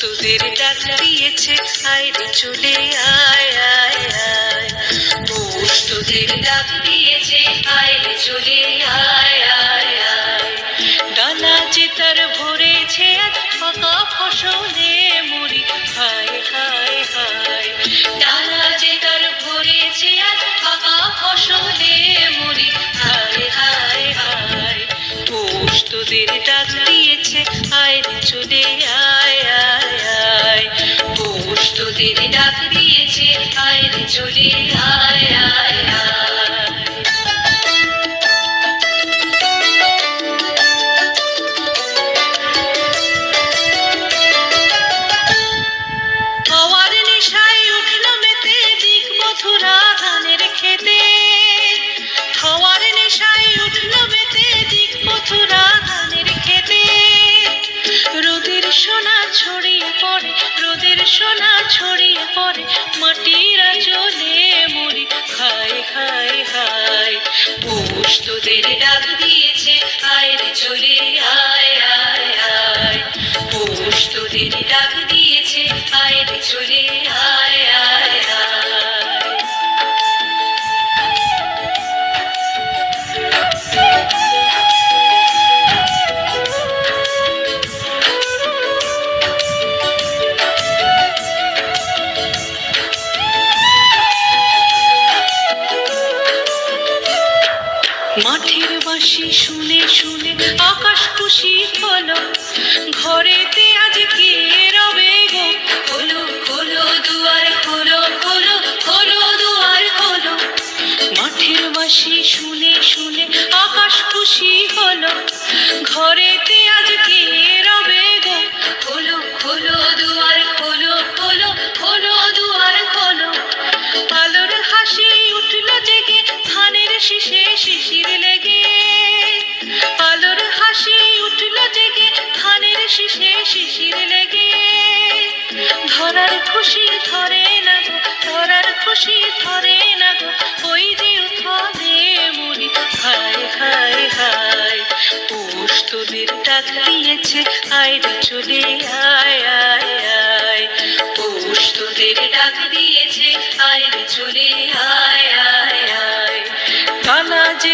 তোদের ডাক দিয়েছে আয় রে চলে আয় আয় আয়। পৌষ তোদের ডাক দিয়েছে আয় রে চলে আয় আয় আয়। ডানা যে তার ভরেছে আজ ফাঁকা ফসলে মরি হায় হায় হায়। ডানা যে তার ভরেছে আজ ফাঁকা ফসলে মরি হায় হায় হায়। পৌষ তোদের ডাক দিয়েছে আয় রে চলে আয় আয় আয়। পৌষ তোদের ডাক দিয়েছে আয় রে চলে আয় আয় আয়। হওয়ার নেশায় উঠল মেতে দিক বধুরা ধানের খেতে। হওয়ার নেশায় উঠল মেতে দিক বধুরা ধানের খেতে। রোদের সোনা ছড়িয়ে পড়ে, রোদের সোনা ছড়িয়ে পড়ে মাটির আঁচলে মরি হায় হায় হায়। পৌষ তোদের ডাক দিয়েছে আয় রে চলে আয় আয় আয়। পৌষ তোদের ডাক দিয়েছে আয় রে চলে আয় আয় আয়। মাঠের বাঁশি শুনে শুনে আকাশ খুশি হলো। ঘরেতে আজ কে রবে গো। খোলো খোলো দুয়ার খোলো খোলো খোলো দুয়ার খোলো। মাঠের বাঁশি শুনে শুনে আকাশ খুশি হলো। ঘরেতে আজ কে রবে গো। খোলো খোলো দুয়ার খোলো খোলো খোলো দুয়ার খোলো। আলোর হাসি উঠল জেগে ধানের শীষে শিশির লেগে। আলোর হাসি উঠল জেগে ধানের শীষে শিশির লেগে। ধরার খুশি ধরে না গো, ধরার খুশি ধরে না গো ওই যে উঠানে মরি হায় হায় হায়। পৌষ তোদের ডাক দিয়েছে আয় রে চলে আয় আয় আয়। পৌষ তোদের ডাক দিয়েছে আয় রে চলে আয় আয় আয়। ডানা যে